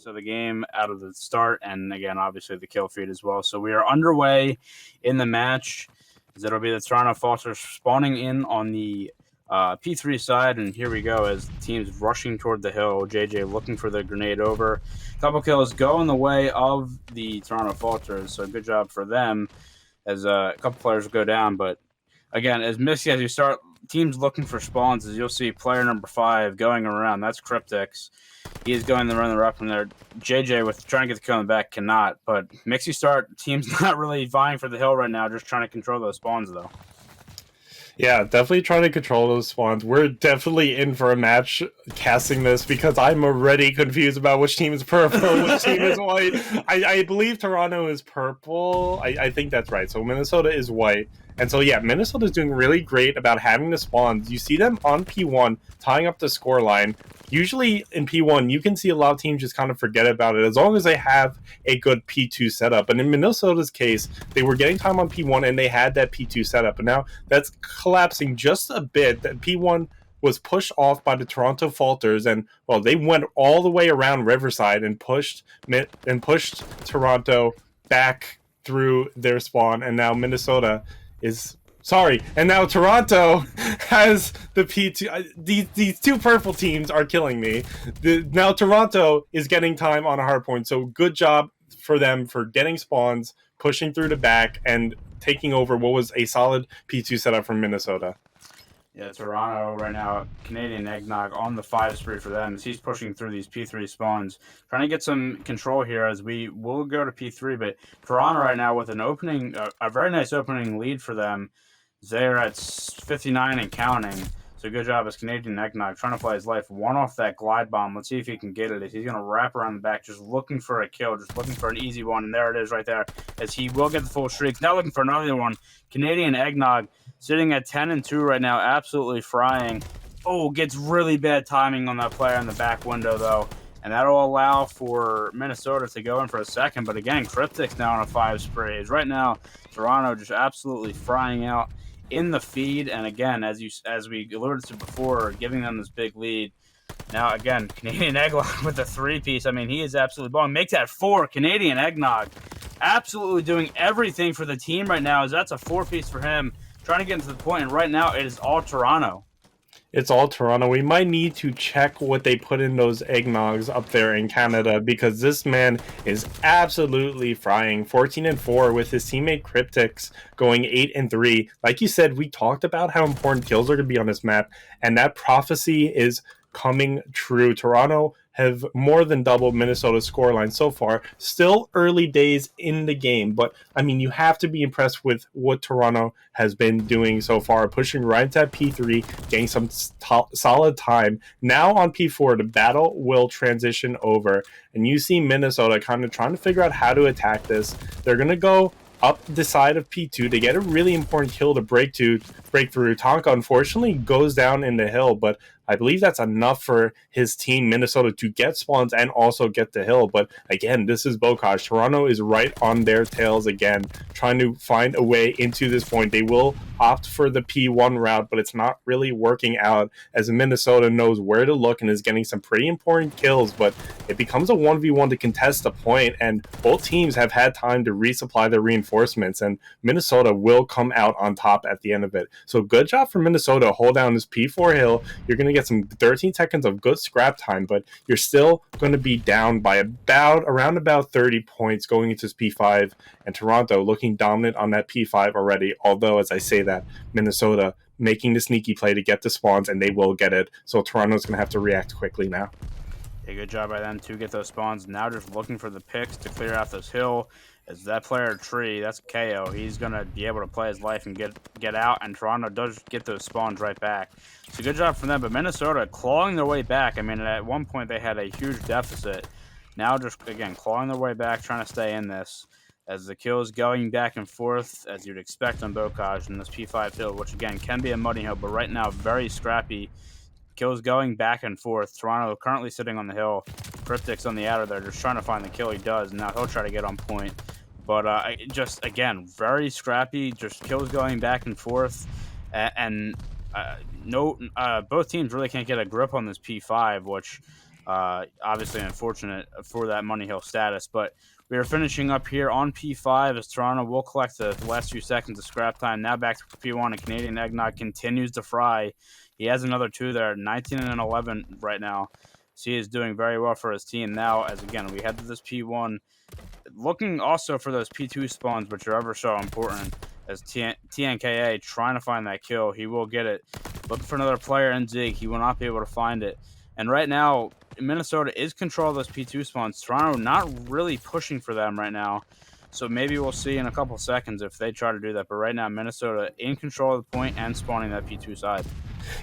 of the game out of the start, and again, obviously the kill feed as well. So we are underway in the match. It'll be the Toronto Falters spawning in on the P3 side, and here we go as the team's rushing toward the hill. JJ looking for the grenade over. A couple kills go in the way of the Toronto Falters, so good job for them as a couple players go down. But again, as you start teams looking for spawns, as you'll see player number 5 going around. That's Cryptix. He is going to run the rep from there. JJ with trying to get the kill in the back cannot. But Mixie start, team's not really vying for the hill right now, just trying to control those spawns though. Yeah, definitely trying to control those spawns. We're definitely in for a match casting this because I'm already confused about which team is purple, which team is white. I believe Toronto is purple. I think that's right. So Minnesota is white. And so, yeah, Minnesota is doing really great about having the spawns. You see them on P1 tying up the score line. Usually in P1, you can see a lot of teams just kind of forget about it as long as they have a good P2 setup. And in Minnesota's case, they were getting time on P1 and they had that P2 setup. And now that's collapsing just a bit. That P1 was pushed off by the Toronto Falters, and well, they went all the way around Riverside and pushed Toronto back through their spawn. And now Minnesota is sorry, and now Toronto has the P2. These two purple teams are killing me. Now Toronto is getting time on a hard point, so good job for them for getting spawns, pushing through the back, and taking over what was a solid P2 setup from Minnesota. Yeah, Toronto right now, Canadian Eggnog on the 5 spree for them as he's pushing through these P3 spawns, trying to get some control here as we will go to P3. But Toronto right now with an opening, a very nice opening lead for them. They're at 59 and counting. So good job as Canadian Eggnog trying to play his life. One off that glide bomb. Let's see if he can get it. He's going to wrap around the back, just looking for a kill, just looking for an easy one. And there it is right there as he will get the full streak. Now looking for another one. Canadian Eggnog sitting at 10 and 2 right now, absolutely frying. Oh, gets really bad timing on that player in the back window, though. And that'll allow for Minnesota to go in for a second. But again, Cryptix now on a 5 spree. Right now, Toronto just absolutely frying out in the feed. And again, as we alluded to before, giving them this big lead. Now, again, Canadian Eggnog with a 3-piece. I mean, he is absolutely balling. Makes that 4. Canadian Eggnog absolutely doing everything for the team right now, as that's a 4-piece for him. Trying to get into the point, and right now it is all Toronto. It's all Toronto. We might need to check what they put in those eggnogs up there in Canada because this man is absolutely frying. 14 and 4 with his teammate Cryptix going 8 and 3. Like you said, we talked about how important kills are going to be on this map, and that prophecy is coming true. Toronto have more than doubled Minnesota's scoreline so far. Still early days in the game, but I mean, you have to be impressed with what Toronto has been doing so far, pushing right into P3, getting some solid time. Now on P4, the battle will transition over, and you see Minnesota kind of trying to figure out how to attack this. They're going to go up the side of P2 to get a really important kill to break through. Tonka unfortunately goes down in the hill, but I believe that's enough for his team, Minnesota, to get spawns and also get the hill. But again, this is Bocage. Toronto is right on their tails again, trying to find a way into this point. They will opt for the P1 route, but it's not really working out as Minnesota knows where to look and is getting some pretty important kills. But it becomes a 1v1 to contest the point, and both teams have had time to resupply their reinforcements, and Minnesota will come out on top at the end of it. So good job for Minnesota. Hold down this P4 hill. You're going to get some 13 seconds of good scrap time, but you're still going to be down by around about 30 points going into this P5, and Toronto looking dominant on that P5 already, although as I say that, Minnesota making the sneaky play to get the spawns, and they will get it, so Toronto's going to have to react quickly now. Yeah, good job by them to get those spawns. Now just looking for the picks to clear out this hill. As that player tree, that's KO. He's going to be able to play his life and get out, and Toronto does get those spawns right back. So good job from them, but Minnesota clawing their way back. I mean, at one point they had a huge deficit. Now just, again, clawing their way back, trying to stay in this. As the kills going back and forth, as you'd expect on Bocage in this P5 hill, which, again, can be a muddy hill, but right now very scrappy. Kills going back and forth. Toronto currently sitting on the hill. Cryptix on the outer there, just trying to find the kill. He does. Now he'll try to get on point. But just, again, very scrappy. Just kills going back and forth. And both teams really can't get a grip on this P5, which Obviously unfortunate for that Money Hill status, but we are finishing up here on P5 as Toronto will collect the last few seconds of scrap time. Now back to P1, and Canadian Eggnog continues to fry. He has another 2 there, 19 and 11 right now. So he is doing very well for his team now, as again, we head to this P1. Looking also for those P2 spawns, which are ever so important, as TNKA trying to find that kill. He will get it. Looking for another player in Zig. He will not be able to find it. And right now, Minnesota is control of those P2 spawns. Toronto not really pushing for them right now. So maybe we'll see in a couple seconds if they try to do that. But right now, Minnesota in control of the point and spawning that P2 side.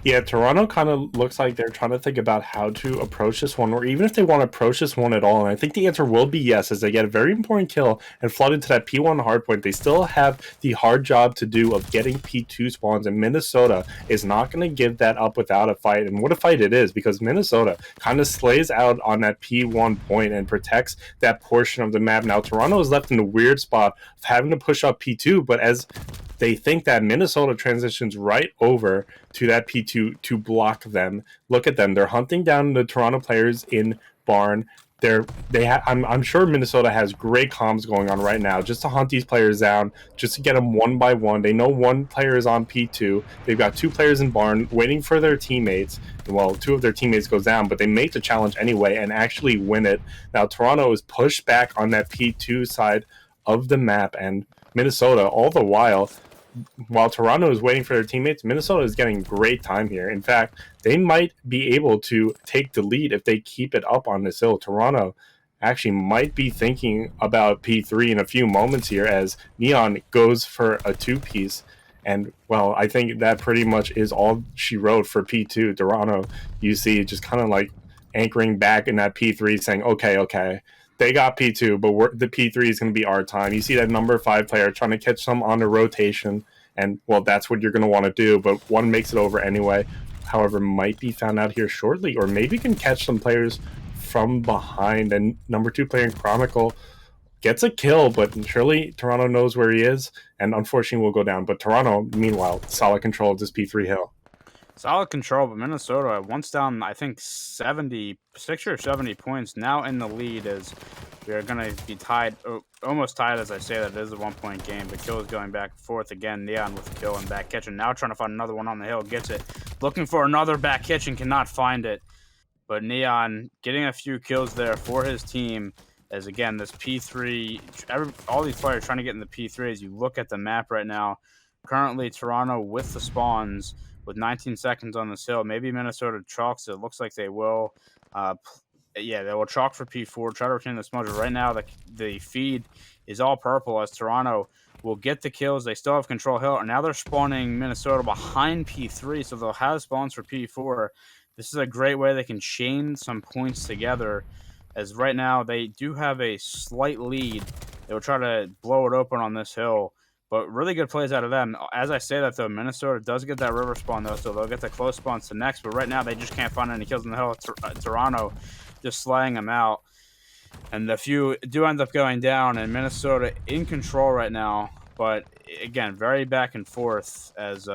Yeah, Toronto kind of looks like they're trying to think about how to approach this one, or even if they want to approach this one at all. And I think the answer will be yes, as they get a very important kill and flood into that P1 hardpoint. They still have the hard job to do of getting P2 spawns, and Minnesota is not going to give that up without a fight. And what a fight it is, because Minnesota kind of slays out on that P1 point and protects that portion of the map. Now, Toronto is left in a weird spot of having to push up P2, but as they think that Minnesota transitions right over to that P2 to block them. Look at them. They're hunting down the Toronto players in Barn. I'm sure Minnesota has great comms going on right now just to hunt these players down, just to get them one by one. They know one player is on P2. They've got 2 players in Barn waiting for their teammates. Well, 2 of their teammates goes down, but they make the challenge anyway and actually win it. Now, Toronto is pushed back on that P2 side of the map, and Minnesota, all the while Toronto is waiting for their teammates, Minnesota is getting great time here. In fact, they might be able to take the lead if they keep it up on this hill. Toronto actually might be thinking about P3 in a few moments here as Neon goes for a 2-piece. And, well, I think that pretty much is all she wrote for P2. Toronto, you see, just kind of like anchoring back in that P3 saying, okay. They got P2, but the P3 is going to be our time. You see that number 5 player trying to catch some on the rotation, and, well, that's what you're going to want to do, but one makes it over anyway. However, might be found out here shortly, or maybe can catch some players from behind, and number 2 player in Chronicle gets a kill, but surely Toronto knows where he is, and unfortunately will go down. But Toronto, meanwhile, solid control of this P3 hill. Solid control, but Minnesota once down, I think 60 or 70 points, now in the lead as we are going to be tied, almost tied as I say that. It is a 1-point game, but Kill is going back and forth again. Neon with the kill and back kitchen, now trying to find another one on the hill, gets it. Looking for another back kitchen, cannot find it. But Neon getting a few kills there for his team as, again, this P3, all these players trying to get in the P3 as you look at the map right now. Currently, Toronto with the spawns, with 19 seconds on this hill. Maybe Minnesota chalks. It looks like they will. Yeah, they will chalk for P4. Try to retain the smudger. Right now, the feed is all purple as Toronto will get the kills. They still have control hill. And now they're spawning Minnesota behind P3, so they'll have spawns for P4. This is a great way they can chain some points together, as right now they do have a slight lead. They will try to blow it open on this hill. But really good plays out of them. As I say that, though, Minnesota does get that river spawn, though, so they'll get the close spawns to next. But right now, they just can't find any kills in the hill. Toronto just slaying them out. And the few do end up going down, and Minnesota in control right now. But, again, very back and forth as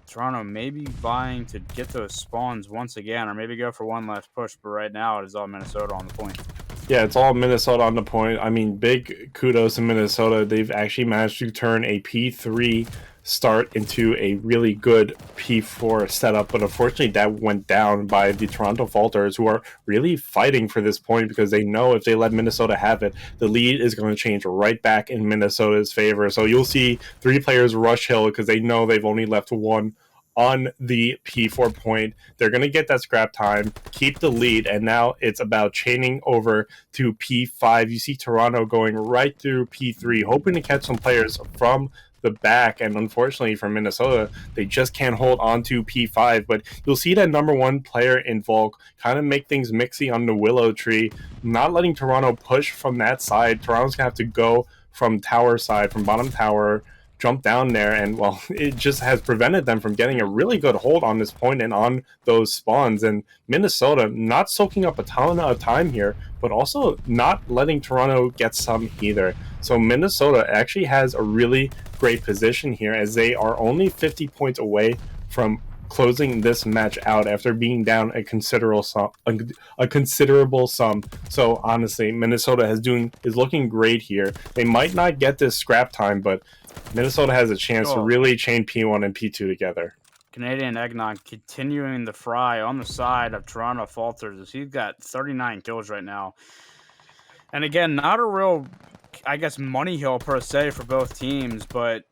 Toronto may be vying to get those spawns once again, or maybe go for one last push. But right now, it is all Minnesota on the point. Yeah, it's all Minnesota on the point. I mean, big kudos to Minnesota. They've actually managed to turn a P3 start into a really good P4 setup, but unfortunately that went down by the Toronto Falters, who are really fighting for this point because they know if they let Minnesota have it, the lead is going to change right back in Minnesota's favor. So you'll see 3 players rush hill because they know they've only left 1 on the P4 point. They're going to get that scrap time, keep the lead, and now it's about chaining over to P5. You see Toronto going right through P3, hoping to catch some players from the back, and unfortunately for Minnesota, they just can't hold on to P5. But you'll see that number 1 player in Volk kind of make things mixy on the Willow Tree, not letting Toronto push from that side. Toronto's going to have to go from tower side, from bottom tower, jump down there, and, well, it just has prevented them from getting a really good hold on this point and on those spawns. And Minnesota not soaking up a ton of time here, but also not letting Toronto get some either. So Minnesota actually has a really great position here, as they are only 50 points away from closing this match out after being down a considerable sum. So honestly, Minnesota is looking great here. They might not get this scrap time, but Minnesota has a chance to really chain P1 and P2 together. Canadian Eggnog continuing the fry on the side of Toronto Falters. He's got 39 kills right now. And again, not a real, I guess, money hill per se for both teams, but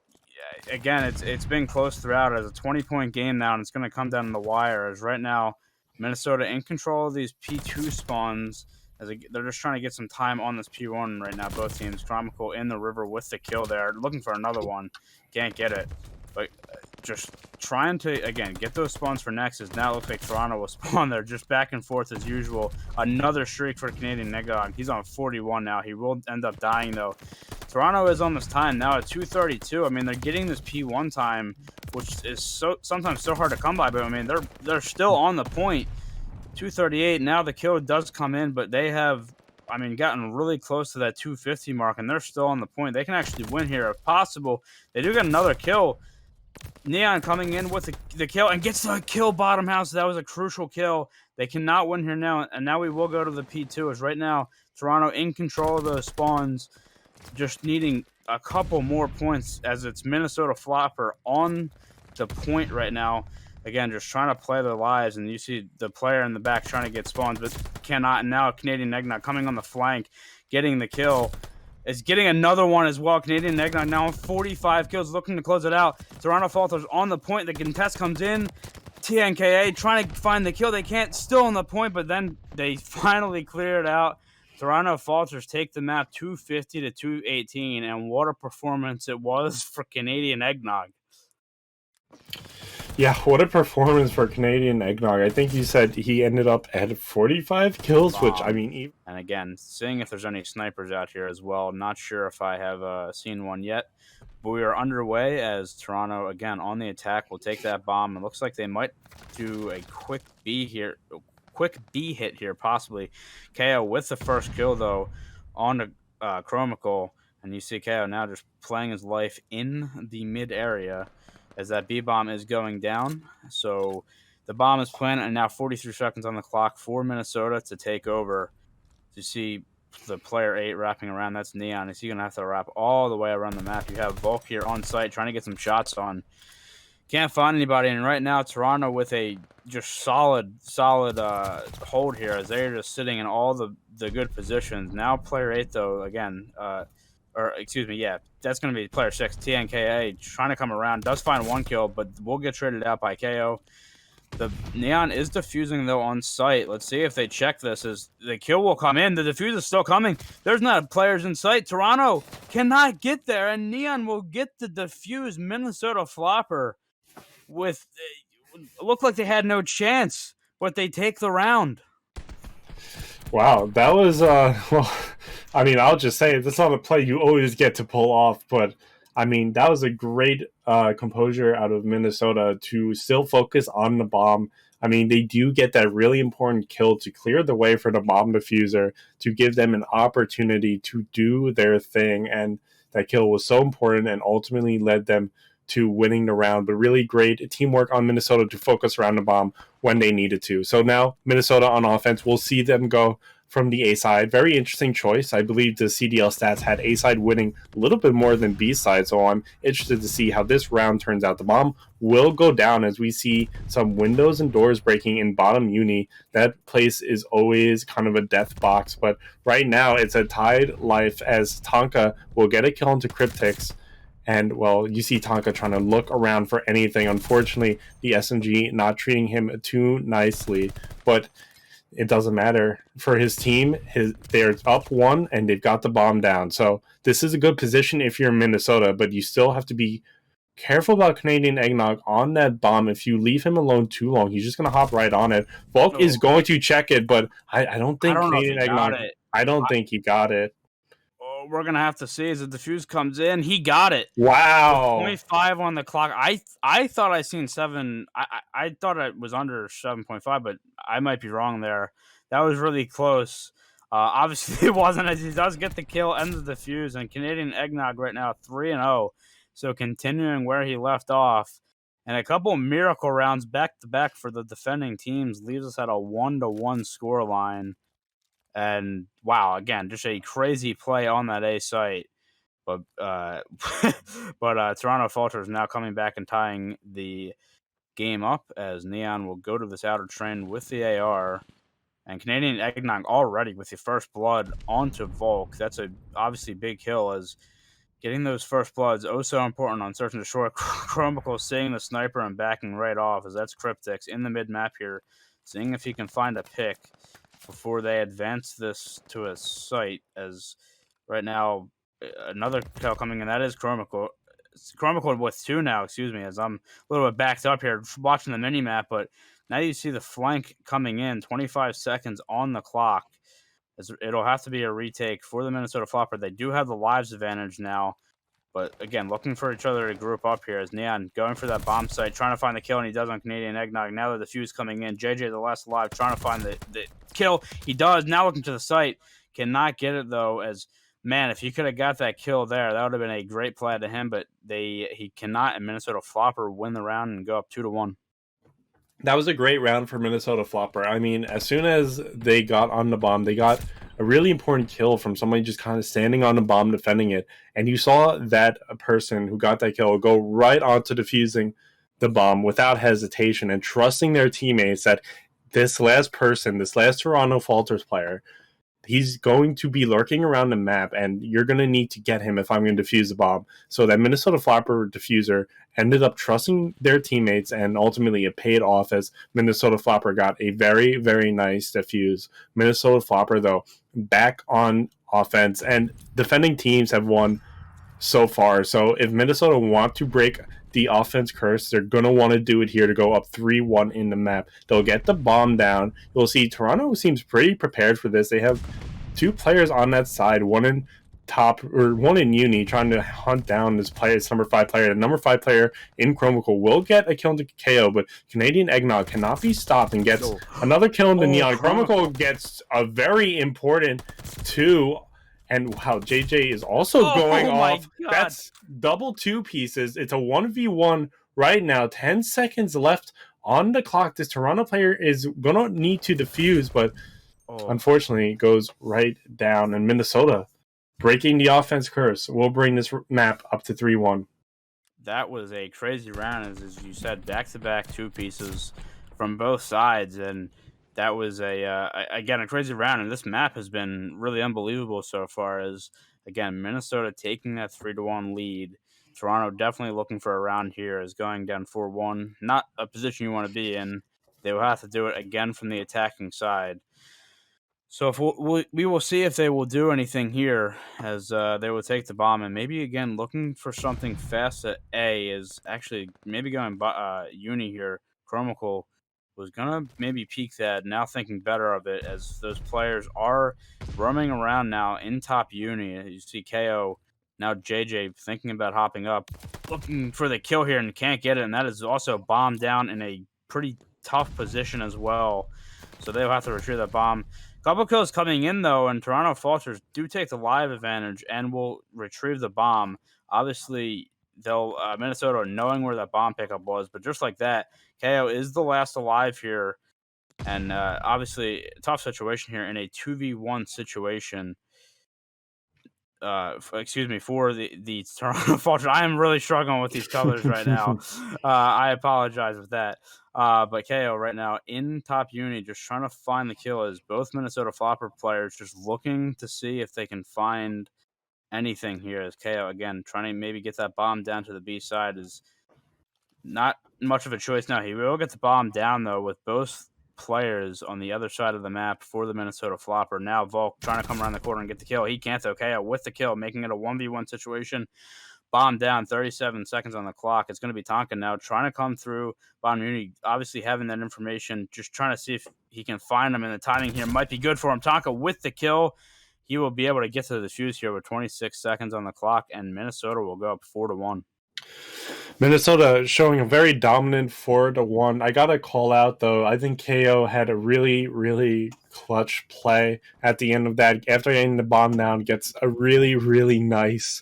again, it's been close throughout as a 20-point game now, and it's going to come down to the wire. As right now, Minnesota in control of these P2 spawns. They're just trying to get some time on this P1 right now. Both teams, Comical in the river with the kill there, looking for another one. Can't get it, but just trying to, again, get those spawns for Nexus. Now it looks like Toronto will spawn there, just back and forth as usual. Another streak for Canadian Eggnog. He's on 41 now. He will end up dying, though. Toronto is on this time now at 2:32. I mean, they're getting this P1 time, which is sometimes so hard to come by, but I mean, they're still on the point. 2:38. Now the kill does come in, but they have, I mean, gotten really close to that 250 mark, and they're still on the point. They can actually win here if possible. They do get another kill. Neon coming in with the kill and gets the kill bottom house. That was a crucial kill. They cannot win here now, and now we will go to the P2. As right now, Toronto in control of those spawns, just needing a couple more points as it's Minnesota Floppr on the point right now. Again, just trying to play their lives, and you see the player in the back trying to get spawns, but cannot. And now Canadian Eggnog coming on the flank, getting the kill. Is getting another one as well. Canadian Eggnog now 45 kills, looking to close it out. Toronto Falters on the point. The contest comes in. TNKA trying to find the kill. They can't, still on the point, but then they finally clear it out. Toronto Falters take the map 250 to 218, and what a performance it was for Canadian Eggnog. Yeah, what a performance for Canadian Eggnog. I think you said he ended up at 45 kills, which, I mean... And again, seeing if there's any snipers out here as well. Not sure if I have seen one yet. But we are underway as Toronto, again, on the attack, will take that bomb. It looks like they might do a quick B hit here, possibly. KO with the first kill, though, on the Chromical. And you see KO now just playing his life in the mid area, as that B-bomb is going down. So the bomb is planted, and now 43 seconds on the clock for Minnesota to take over. You see the player 8 wrapping around. That's Neon. Is he going to have to wrap all the way around the map? You have Volk here on site trying to get some shots on. Can't find anybody. And right now, Toronto with a just solid hold here, as they're just sitting in all the good positions. Now player 8, though, again, or excuse me, yeah, that's going to be player 6, TNKA, trying to come around. Does find one kill, but will get traded out by KO. The Neon is defusing, though, on site. Let's see if they check this, as the kill will come in. The defuse is still coming. There's not players in sight. Toronto cannot get there, and Neon will get the defuse. Minnesota Floppr with, looked like they had no chance, but they take the round. Wow, that was, well, I mean, I'll just say, that's not a play you always get to pull off, but, I mean, that was a great composure out of Minnesota to still focus on the bomb. I mean, they do get that really important kill to clear the way for the bomb diffuser, to give them an opportunity to do their thing, and that kill was so important and ultimately led them to winning the round. But really great teamwork on Minnesota to focus around the bomb when they needed to. So now Minnesota on offense, we'll see them go from the A side. Very interesting choice. I believe the CDL stats had A side winning a little bit more than B side, so I'm interested to see how this round turns out. The bomb will go down as we see some windows and doors breaking in bottom uni. That place is always kind of a death box, but right now it's a tied life as Tonka will get a kill into Cryptics. And, well, you see Tonka trying to look around for anything. Unfortunately, the SMG not treating him too nicely. But it doesn't matter. For his team, they're up 1, and they've got the bomb down. So this is a good position if you're in Minnesota, but you still have to be careful about Canadian Eggnog on that bomb. If you leave him alone too long, he's just going to hop right on it. Volk is going to check it, but I don't think Canadian Eggnog... I don't think he got it. We're going to have to see as the defuse comes in. He got it. Wow. 0.5 on the clock. I thought I seen 7. I thought it was under 7.5, but I might be wrong there. That was really close. Obviously, it wasn't, as he does get the kill and the defuse. And Canadian Eggnog right now 3-0. So continuing where he left off. And a couple miracle rounds back to back for the defending teams leaves us at a 1-1 score line. And wow, again, just a crazy play on that A site. But Toronto Falters now coming back and tying the game up as Neon will go to this outer train with the AR. And Canadian Eggnog already with the first blood onto Volk. That's a obviously big kill, as getting those first bloods so important on search and destroy. Chromical seeing the sniper and backing right off, as that's Cryptix in the mid map here, seeing if he can find a pick before they advance this to a site. As right now another kill coming in, that is Chromical. Chromical with 2 now, excuse me, as I'm a little bit backed up here watching the mini map, but now you see the flank coming in, 25 seconds on the clock. It'll have to be a retake for the Minnesota Floppr. They do have the lives advantage now, but again, looking for each other to group up here as Neon going for that bomb site, trying to find the kill, and he does on Canadian Eggnog. Now the defuse coming in. JJ, the last alive, trying to find the kill. He does. Now looking to the site. Cannot get it, though, as, man, if he could have got that kill there, that would have been a great play to him, but he cannot, and Minnesota Floppr win the round and go up 2-1. That was a great round for Minnesota Floppr. I mean, as soon as they got on the bomb, they got a really important kill from somebody just kind of standing on the bomb defending it. And you saw that person who got that kill go right on to defusing the bomb without hesitation and trusting their teammates that this last person, this last Toronto Falters player, he's going to be lurking around the map, and you're going to need to get him if I'm going to defuse the bomb. So that Minnesota Floppr diffuser ended up trusting their teammates, and ultimately it paid off as Minnesota Floppr got a very, very nice defuse. Minnesota Floppr, though, back on offense, and defending teams have won so far. So if Minnesota want to break the offense curse, they're going to want to do it here to go up 3-1 in the map. They'll get the bomb down. You'll see Toronto seems pretty prepared for this. They have 2 players on that side, one in top, or one in uni, trying to hunt down this player, this number 5 player. The number 5 player in Chromical will get a kill into KO, but Canadian Eggnog cannot be stopped and gets another kill into Neon. Chromical gets a very important 2. And wow, JJ is also going off. God. That's double 2 pieces. It's a 1v1 right now. 10 seconds left on the clock. This Toronto player is going to need to defuse, but unfortunately it goes right down. And Minnesota, breaking the offense curse, will bring this map up to 3-1. That was a crazy round, as you said, back-to-back 2 pieces from both sides, and that was again a crazy round, and this map has been really unbelievable so far. As again, Minnesota taking that 3-1 lead. Toronto definitely looking for a round here, as going down 4-1. Not a position you want to be in. They will have to do it again from the attacking side. So if we will see if they will do anything here, as they will take the bomb, and maybe again looking for something fast at A, is actually maybe going by uni here. Chromical was gonna maybe peek that. Now thinking better of it, as those players are roaming around now in top uni. You see KO, now JJ thinking about hopping up, looking for the kill here and can't get it, and that is also bombed down in a pretty tough position as well. So they'll have to retrieve that bomb. Couple kills coming in, though, and Toronto Falters do take the live advantage and will retrieve the bomb. Obviously, they'll Minnesota knowing where that bomb pickup was, but just like that, KO is the last alive here, and obviously tough situation here in a 2v1 situation. For the Toronto Falters. I am really struggling with these colors right now. I apologize with that. But KO right now in top uni, just trying to find the kill, as both Minnesota Floppr players just looking to see if they can find anything here. As KO again trying to maybe get that bomb down to the B side, is not much of a choice now. He will get the bomb down, though, with both players on the other side of the map for the Minnesota Floppr. Now Volk trying to come around the corner and get the kill. He can't, though. KO with the kill, making it a 1v1 situation. Bomb down, 37 seconds on the clock. It's going to be Tonka now trying to come through bottom unity, obviously having that information, just trying to see if he can find him, and the timing here might be good for him. Tonka with the kill. He will be able to get to the defuse here with 26 seconds on the clock, and Minnesota will go up 4-1. Minnesota showing a very dominant 4-1. I gotta call out, though, I think KO had a really, really clutch play at the end of that. After getting the bomb down, gets a really, really nice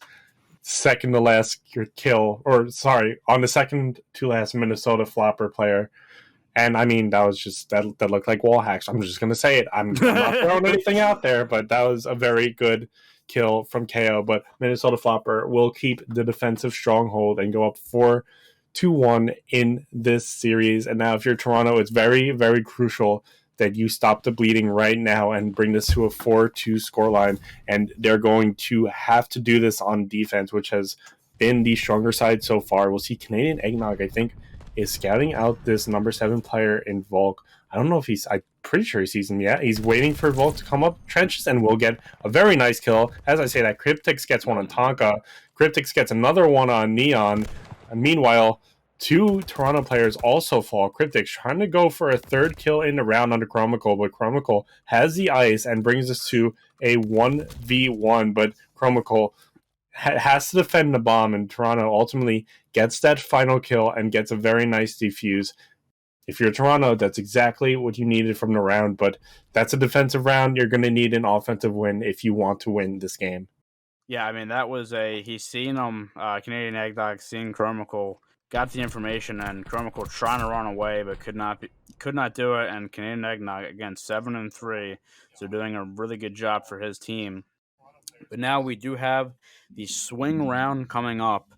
second to last kill, or sorry, on the second to last Minnesota Floppr player. And I mean, that was just that looked like wall hacks. I'm just gonna say it. I'm not throwing anything out there, but that was a very good kill from KO. But Minnesota Floppr will keep the defensive stronghold and go up 4-1 in this series. And now, if you're Toronto, it's very, very crucial that you stop the bleeding right now and bring this to a 4-2 scoreline. And they're going to have to do this on defense, which has been the stronger side so far. We'll see Canadian Eggnog, I think, is scouting out this number 7 player in Volk. I don't know if I'm pretty sure he sees him yet. He's waiting for Volk to come up trenches and we'll get a very nice kill. As I say that, Cryptix gets one on Tonka. Cryptix gets another one on Neon. And meanwhile, 2 Toronto players also fall. Cryptix trying to go for a third kill in the round under Chromical, but Chromical has the ice and brings us to a 1v1. But Chromical has to defend the bomb, and Toronto ultimately gets that final kill and gets a very nice defuse. If you're Toronto, that's exactly what you needed from the round, but that's a defensive round. You're going to need an offensive win if you want to win this game. Yeah, I mean, that was he's seen him, Canadian Eggnog, seeing Chromical, got the information, and Chromical trying to run away, but could not do it, and Canadian Eggnog, again, 7-3, so doing a really good job for his team. But now we do have the swing round coming up,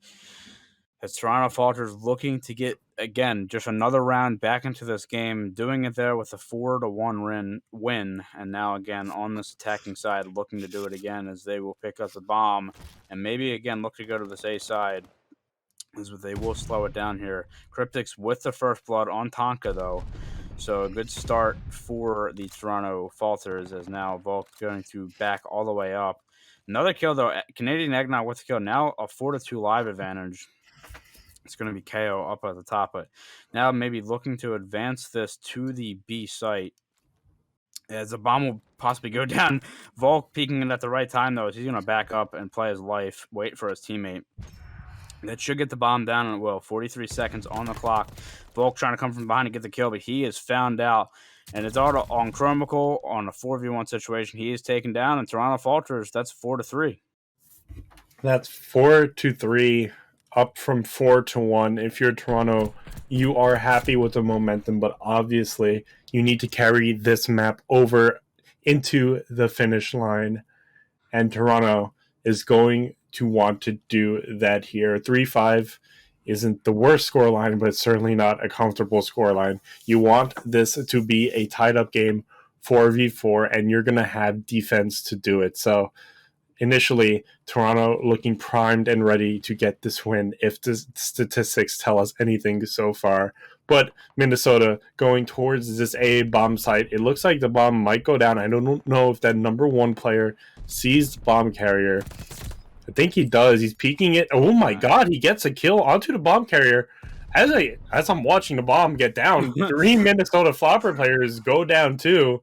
as Toronto Falters looking to get, again, just another round back into this game, doing it there with a 4-1 win. And now, again, on this attacking side, looking to do it again as they will pick up the bomb and maybe, again, look to go to this A side, as they will slow it down here. Cryptix with the first blood on Tonka, though. So a good start for the Toronto Falters, as now Volk going to back all the way up. Another kill, though. Canadian Eggnog with the kill. Now a 4-2 live advantage. It's going to be KO up at the top, but now maybe looking to advance this to the B site, as the bomb will possibly go down. Volk peeking it at the right time, though, as he's going to back up and play his life, wait for his teammate. That should get the bomb down, and it will. 43 seconds on the clock. Volk trying to come from behind to get the kill, but he is found out. And it's all on Chromical on a 4v1 situation. He is taken down, and Toronto Falters, that's 4-3. That's 4-3, up from 4-1. If you're Toronto, you are happy with the momentum, but obviously you need to carry this map over into the finish line. And Toronto is going to want to do that here. 3-5 isn't the worst scoreline, but it's certainly not a comfortable scoreline. You want this to be a tied-up game, 4v4, and you're going to have defense to do it. So initially, Toronto looking primed and ready to get this win if the statistics tell us anything so far. But Minnesota going towards this A bomb site, it looks like the bomb might go down. I don't know if that number 1 player sees the bomb carrier. I think he does. He's peeking it. Oh my god, he gets a kill onto the bomb carrier. As I'm watching the bomb get down, 3 Minnesota Floppr players go down too.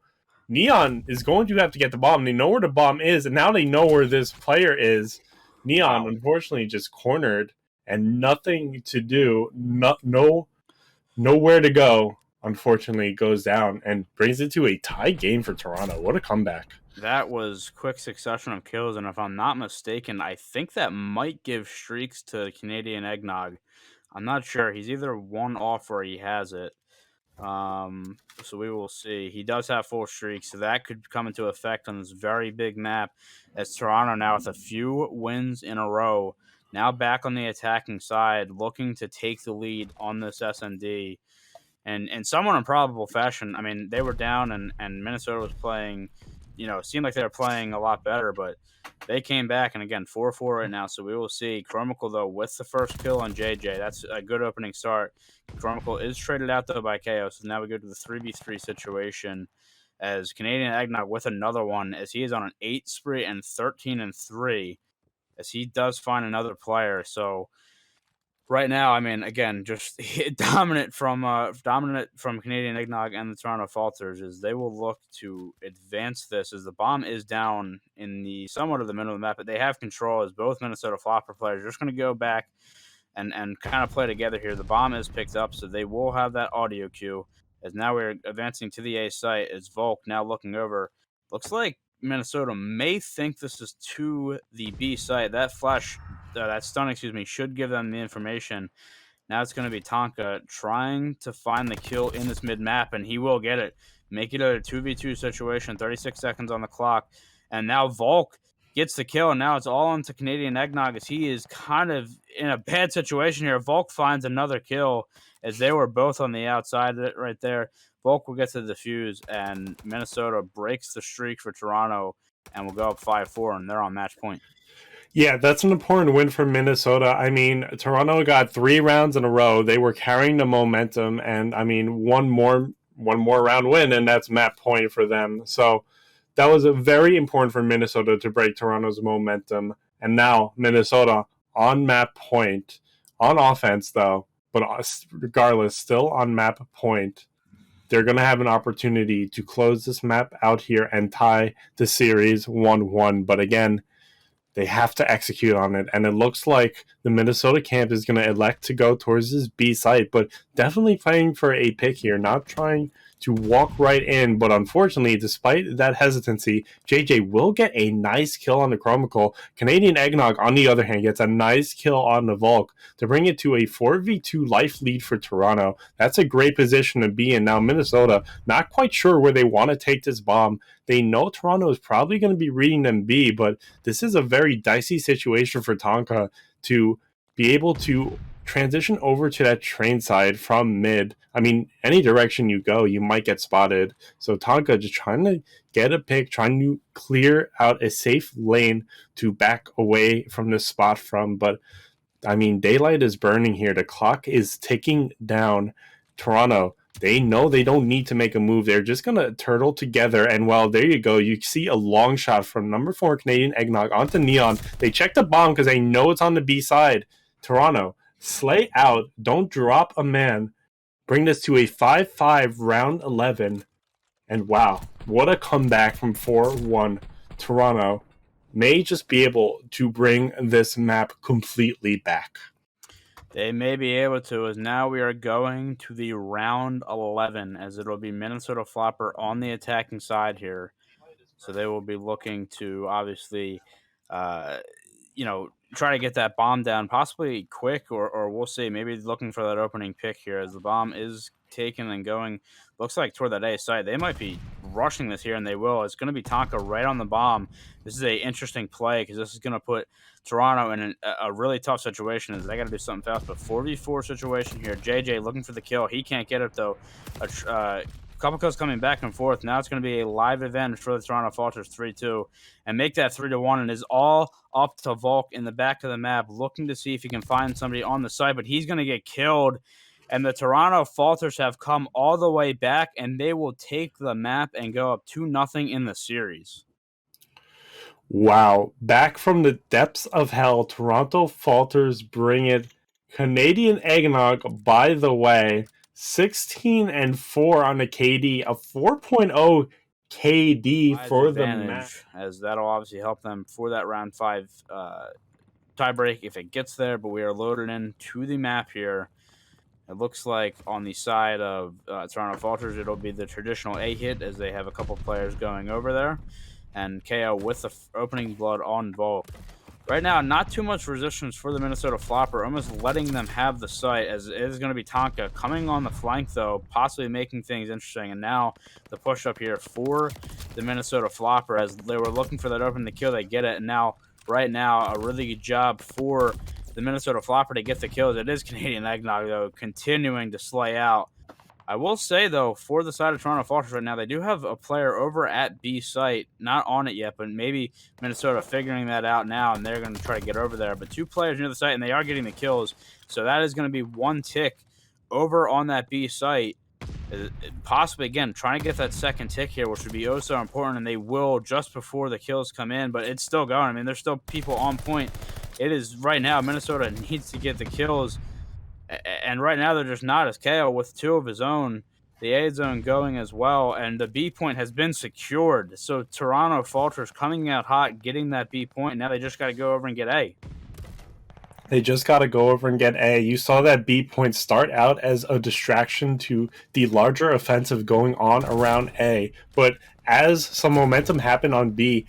Neon is going to have to get the bomb. They know where the bomb is, and now they know where this player is. Neon, unfortunately, just cornered and nothing to do. Nowhere to go, unfortunately, goes down and brings it to a tie game for Toronto. What a comeback. That was quick succession of kills, and if I'm not mistaken, I think that might give streaks to Canadian Eggnog. I'm not sure. He's either 1 off or he has it. So we will see. He does have full streaks, so that could come into effect on this very big map, as Toronto now with a few wins in a row, now back on the attacking side, looking to take the lead on this SND. And in somewhat improbable fashion. I mean, they were down, and Minnesota was playing, seemed like they were playing a lot better, but they came back, and again, 4-4 right now, so we will see. Chromical, though, with the first kill on JJ. That's a good opening start. Chromical is traded out, though, by KO, so now we go to the 3v3 situation, as Canadian Eggnog with another one, as he is on an 8 spree and 13-3, as he does find another player. So right now, I mean, again, just dominant from Canadian Eggnog and the Toronto Falters, is they will look to advance this, as the bomb is down in the somewhat of the middle of the map, but they have control, as both Minnesota Floppr players are just going to go back and kind of play together here. The bomb is picked up, so they will have that audio cue, as now we're advancing to the A site, as Volk now looking over. Looks like Minnesota may think this is to the B site. That flash that stun, should give them the information. Now it's going to be Tonka trying to find the kill in this mid map, and he will get it. Make it a 2v2 situation, 36 seconds on the clock. And now Volk gets the kill, and now it's all onto Canadian Eggnog as he is kind of in a bad situation here. Volk finds another kill as they were both on the outside right there. Volk will get to the defuse, and Minnesota breaks the streak for Toronto and will go up 5-4, and they're on match point. Yeah, that's an important win for Minnesota. I mean, Toronto got 3 rounds in a row. They were carrying the momentum, and I mean, one more round win, and that's map point for them. So that was a very important for Minnesota to break Toronto's momentum. And now Minnesota on map point, on offense though, but regardless, still on map point. They're going to have an opportunity to close this map out here and tie the series 1-1. But again, they have to execute on it. And it looks like the Minnesota camp is going to elect to go towards this B site, but definitely fighting for a pick here, not trying to walk right in. But unfortunately, despite that hesitancy, JJ will get a nice kill on the Chromical. Canadian Eggnog, on the other hand, gets a nice kill on the Volk to bring it to a 4v2 life lead for Toronto. That's a great position to be in. Now, Minnesota, not quite sure where they want to take this bomb. They know Toronto is probably going to be reading them B, but this is a very dicey situation for Tonka to be able to transition over to that train side from mid. I mean, any direction you go, you might get spotted. So Tonka just trying to get a pick, trying to clear out a safe lane to back away from this spot from. But, I mean, daylight is burning here. The clock is ticking down. Toronto, they know they don't need to make a move. They're just going to turtle together. And, well, there you go. You see a long shot from number 4 Canadian Eggnog onto Neon. They check the bomb because they know it's on the B side. Toronto, slay out. Don't drop a man. Bring this to a 5-5 round 11. And, wow, what a comeback from 4-1. Toronto may just be able to bring this map completely back. They may be able to, as now we are going to the round 11, as it'll be Minnesota Floppr on the attacking side here. So they will be looking to obviously, try to get that bomb down, possibly quick, or we'll see. Maybe looking for that opening pick here as the bomb is taken and going. Looks like toward that A site. They might be rushing this here, and they will. It's going to be Tonka right on the bomb. This is a interesting play because this is going to put Toronto in a really tough situation as they got to do something fast. But 4v4 situation here. JJ looking for the kill. He can't get it, though. Couple kills coming back and forth. Now it's going to be a live advantage for the Toronto Falters 3-2 and make that 3-1. And is all up to Volk in the back of the map looking to see if he can find somebody on the side. But he's going to get killed. And the Toronto Falters have come all the way back, and they will take the map and go up 2-0 in the series. Wow. Back from the depths of hell, Toronto Falters bring it. Canadian Eggnog, by the way, 16-4 on the KD, a 4.0 KD for the match. As that'll obviously help them for that round 5 tiebreak if it gets there, but we are loaded into the map here. It looks like on the side of Toronto Falters, it'll be the traditional A hit as they have a couple players going over there. And KO with the opening blood on Volk. Right now, not too much resistance for the Minnesota Floppr, almost letting them have the site as it is going to be Tonka coming on the flank, though, possibly making things interesting. And now the push up here for the Minnesota Floppr as they were looking for that open to kill. They get it. And now, right now, a really good job for the Minnesota Floppr to get the kills. It is Canadian Eggnog, though, continuing to slay out. I will say, though, for the side of Toronto Falters right now, they do have a player over at B site. Not on it yet, but maybe Minnesota figuring that out now, and they're going to try to get over there. But 2 players near the site, and they are getting the kills. So that is going to be 1 tick over on that B site. Possibly, again, trying to get that second tick here, which would be oh so important, and they will just before the kills come in. But it's still going. I mean, there's still people on point. It is right now, Minnesota needs to get the kills. And right now, they're just not as KO with 2 of his own. The A zone going as well, and the B point has been secured. So Toronto Falters coming out hot, getting that B point. Now they just got to go over and get A. They just got to go over and get A. You saw that B point start out as a distraction to the larger offensive going on around A. But as some momentum happened on B,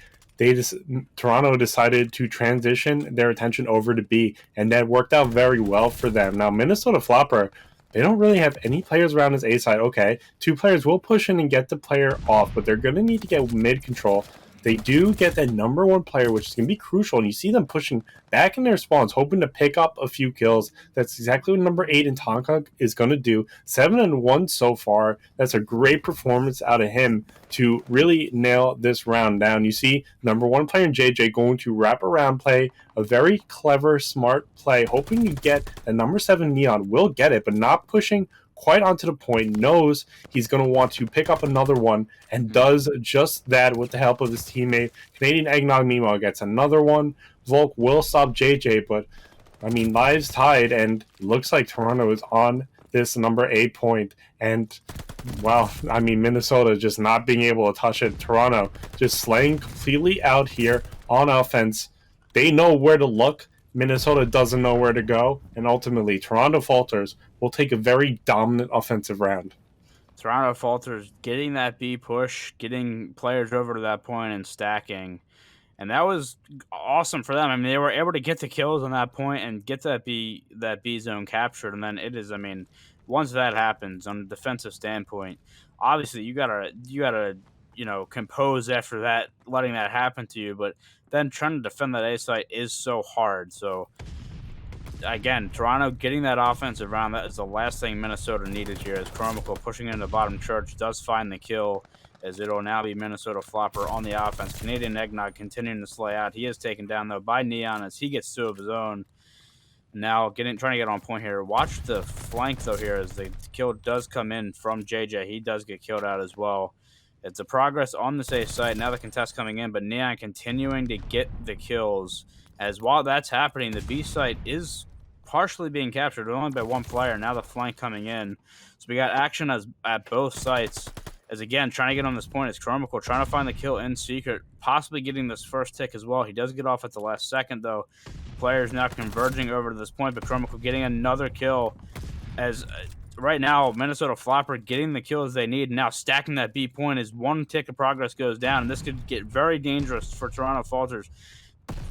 Toronto decided to transition their attention over to B, and that worked out very well for them. Now, Minnesota Floppr, they don't really have any players around his A side. Okay, 2 players will push in and get the player off, but they're going to need to get mid control. They do get that number 1 player, which is going to be crucial, and you see them pushing back in their spawns, hoping to pick up a few kills. That's exactly what number 8 in Tonka is going to do. 7-1 so far. That's a great performance out of him to really nail this round down. You see number 1 player in JJ going to wrap around play, a very clever, smart play, hoping to get a number 7 Neon. Will get it, but not pushing quite onto the point, knows he's going to want to pick up another one, and does just that with the help of his teammate. Canadian Eggnog, meanwhile, gets another one. Volk will stop JJ, but, I mean, lives tied, and looks like Toronto is on this number 8 point. And, well, I mean, Minnesota just not being able to touch it. Toronto just slaying completely out here on offense. They know where to look. Minnesota doesn't know where to go, and ultimately Toronto Falters will take a very dominant offensive round. Toronto Falters getting that B push, getting players over to that point and stacking. And that was awesome for them. I mean, they were able to get the kills on that point and get that B zone captured. And then it is, I mean, once that happens on a defensive standpoint, obviously you gotta compose after that, letting that happen to you. But then trying to defend that A site is so hard. So again, Toronto getting that offensive round, that is the last thing Minnesota needed here, as Chromical pushing into bottom church does find the kill, as it'll now be Minnesota Floppr on the offense. Canadian Eggnog continuing to slay out. He is taken down, though, by Neon as he gets 2 of his own. Now trying to get on point here. Watch the flank, though, here, as the kill does come in from JJ. He does get killed out as well. It's a progress on the safe side. Now the contest coming in, but Neon continuing to get the kills. As while that's happening, the B site is partially being captured, only by 1 player. Now the flank coming in. So we got action at both sites. As again, trying to get on this point is Chromical, trying to find the kill in secret, possibly getting this first tick as well. He does get off at the last second, though. Players now converging over to this point, but Chromical getting another kill. As right now, Minnesota Floppr getting the kills they need. Now stacking that B point as 1 tick of progress goes down, and this could get very dangerous for Toronto Falters.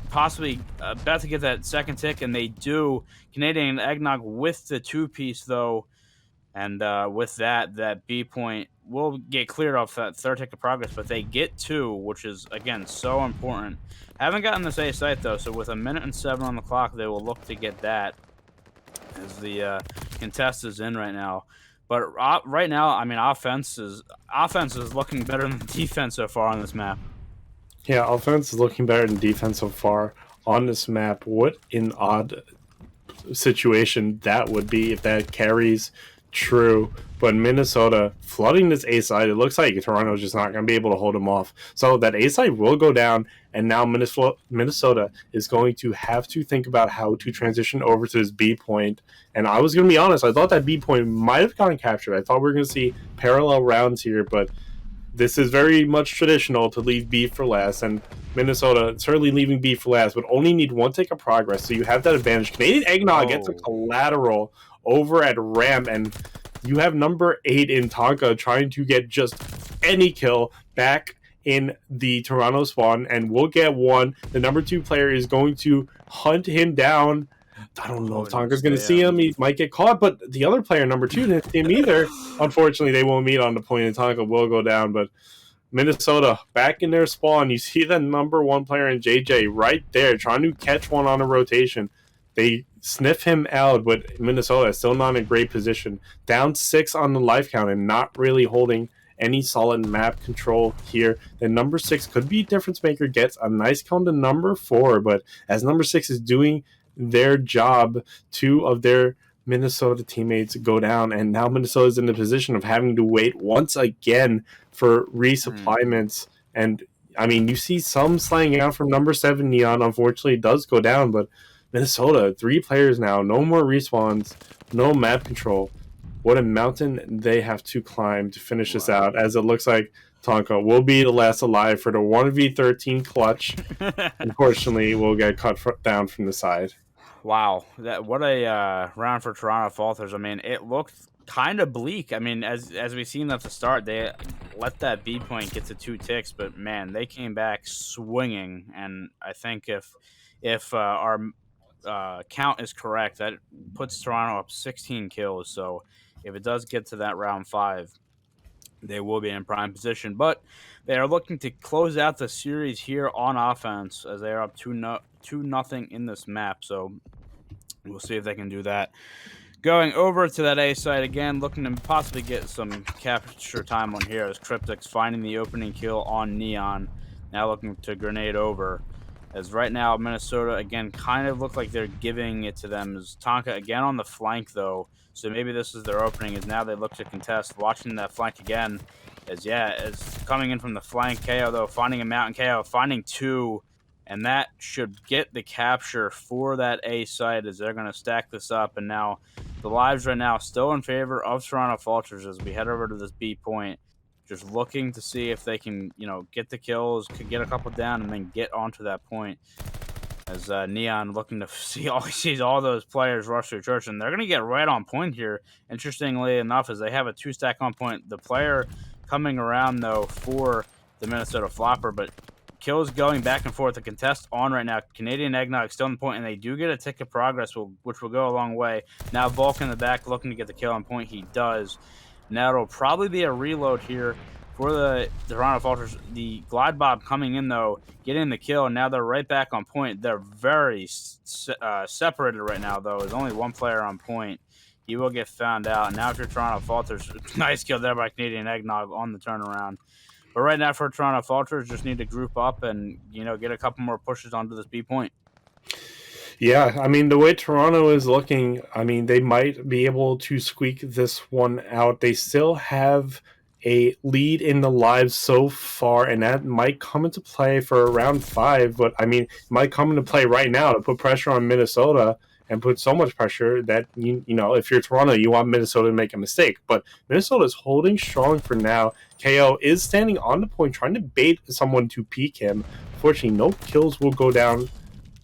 Possibly about to get that second tick, and they do. Canadian Eggnog with the 2-piece, though. And with that B point will get cleared off that 3rd tick of progress, but they get 2, which is, again, so important. Haven't gotten this A site, though, so with 1:07 on the clock, they will look to get that as the contest is in right now. But right now, I mean, offense is looking better than defense so far on this map. Yeah, offense is looking better than defense so far on this map. What an odd situation that would be if that carries true. But Minnesota flooding this A side, it looks like Toronto's just not going to be able to hold them off. So that A side will go down, and now Minnesota is going to have to think about how to transition over to this B point. And I was going to be honest, I thought that B point might have gotten captured. I thought we were going to see parallel rounds here, but this is very much traditional to leave B for last, and Minnesota certainly leaving B for last, but only need 1 tick of progress, so you have that advantage. Canadian Eggnog gets a collateral over at ramp, and you have number 8 in Tonka trying to get just any kill back in the Toronto spawn, and will get 1. The number 2 player is going to hunt him down. I don't know if Tonka's going to see him. He might get caught, but the other player, number 2, didn't see him either. Unfortunately, they won't meet on the point, and Tonka will go down. But Minnesota back in their spawn. You see the number 1 player in JJ right there trying to catch one on a rotation. They sniff him out, but Minnesota is still not in a great position. Down 6 on the life count and not really holding any solid map control here. Then number 6 could be difference maker, gets a nice count to number 4, but as number 6 is doing their job, 2 of their Minnesota teammates go down, and now Minnesota is in the position of having to wait once again for resupplements. And I mean, you see some slaying out from number 7 Neon. Unfortunately, it does go down, but Minnesota, 3 players now, no more respawns, no map control. What a mountain they have to climb to finish this out, as it looks like Tonka will be the last alive for the 1v13 clutch. Unfortunately, will get cut down from the side. Wow, what a round for Toronto Falters. I mean, it looked kind of bleak. I mean, as we've seen at the start, they let that B point get to 2 ticks, but man, they came back swinging. And I think if our count is correct, that puts Toronto up 16 kills. So if it does get to that round 5, they will be in prime position. But they are looking to close out the series here on offense as they are up 2-0 in this map. So we'll see if they can do that. Going over to that A site again, looking to possibly get some capture time on here as Cryptic's finding the opening kill on Neon. Now looking to grenade over. As right now, Minnesota, again, kind of look like they're giving it to them. As Tonka, again, on the flank, though. So maybe this is their opening, as now they look to contest. Watching that flank again. As coming in from the flank. KO, though, finding a mountain. KO, finding 2. And that should get the capture for that A site as they're going to stack this up. And now the lives right now still in favor of Toronto Falters as we head over to this B point. Just looking to see if they can, get the kills, could get a couple down, and then get onto that point. As Neon looking to see he sees all those players rush through church, and they're going to get right on point here. Interestingly enough, as they have a 2-stack on point. The player coming around, though, for the Minnesota Floppr, but kills going back and forth. The contest on right now. Canadian Eggnog still on point, and they do get a tick of progress, which will go a long way. Now Volk in the back looking to get the kill on point. He does. Now it'll probably be a reload here for the Toronto Falters. The Glide Bob coming in, though, getting the kill. Now they're right back on point. They're very separated right now, though. There's only one player on point. He will get found out. Now if you're Toronto Falters, nice kill there by Canadian Eggnog on the turnaround. But right now for Toronto Falters, just need to group up and, get a couple more pushes onto this B point. Yeah, I mean, the way Toronto is looking, I mean, they might be able to squeak this one out. They still have a lead in the lives so far, and that might come into play for round 5. But, I mean, it might come into play right now to put pressure on Minnesota and put so much pressure that, if you're Toronto, you want Minnesota to make a mistake. But Minnesota is holding strong for now. KO is standing on the point, trying to bait someone to peek him. Fortunately, no kills will go down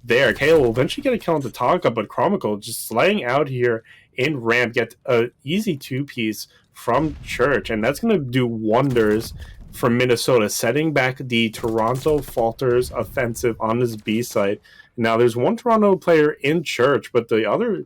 there. KO will eventually get a kill on the Tonka, but Chromical just slaying out here in ramp, get an easy 2-piece from Church, and that's going to do wonders for Minnesota, setting back the Toronto Falters offensive on this B site. Now, there's one Toronto player in Church, but the other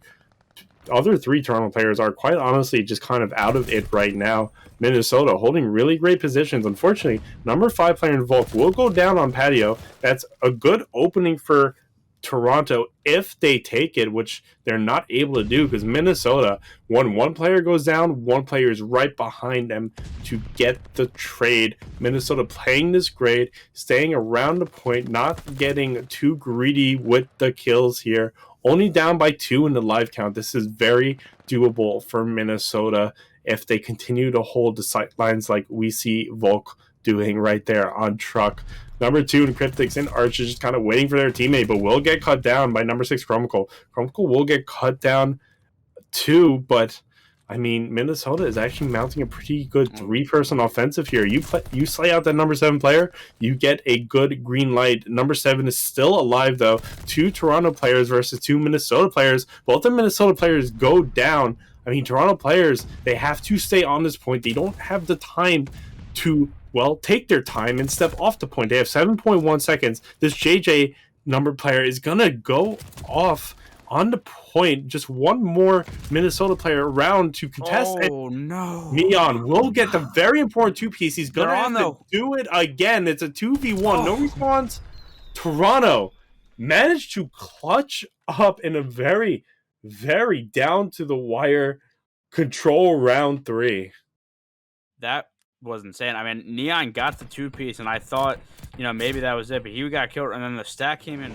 3 Toronto players are quite honestly just kind of out of it right now. Minnesota holding really great positions. Unfortunately, number 5 player in Volk will go down on patio. That's a good opening for Toronto if they take it, which they're not able to do because Minnesota, when one player goes down, one player is right behind them to get the trade. Minnesota playing this great, staying around the point, not getting too greedy with the kills here. Only down by 2 in the live count. This is very doable for Minnesota if they continue to hold the sight lines like we see Volk doing right there on Truck. Number 2 in Cryptics and Arch is just kind of waiting for their teammate, but will get cut down by number 6 Chromical. Chromical will get cut down too, but I mean, Minnesota is actually mounting a pretty good 3-person offensive here. You slay out that number 7 player, you get a good green light. Number 7 is still alive, though. 2 Toronto players versus 2 Minnesota players. Both the Minnesota players go down. I mean, Toronto players, they have to stay on this point. They don't have the time to, take their time and step off the point. They have 7.1 seconds. This JJ number player is going to go off on the point. Just one more Minnesota player around to contest. Oh, no. Neon will get the very important 2-piece. He's going to have to do it again. It's a 2v1. No response. Toronto managed to clutch up in a very, very down-to-the-wire control round 3. That was insane. I mean, Neon got the 2-piece, and I thought, maybe that was it, but he got killed, and then the stack came in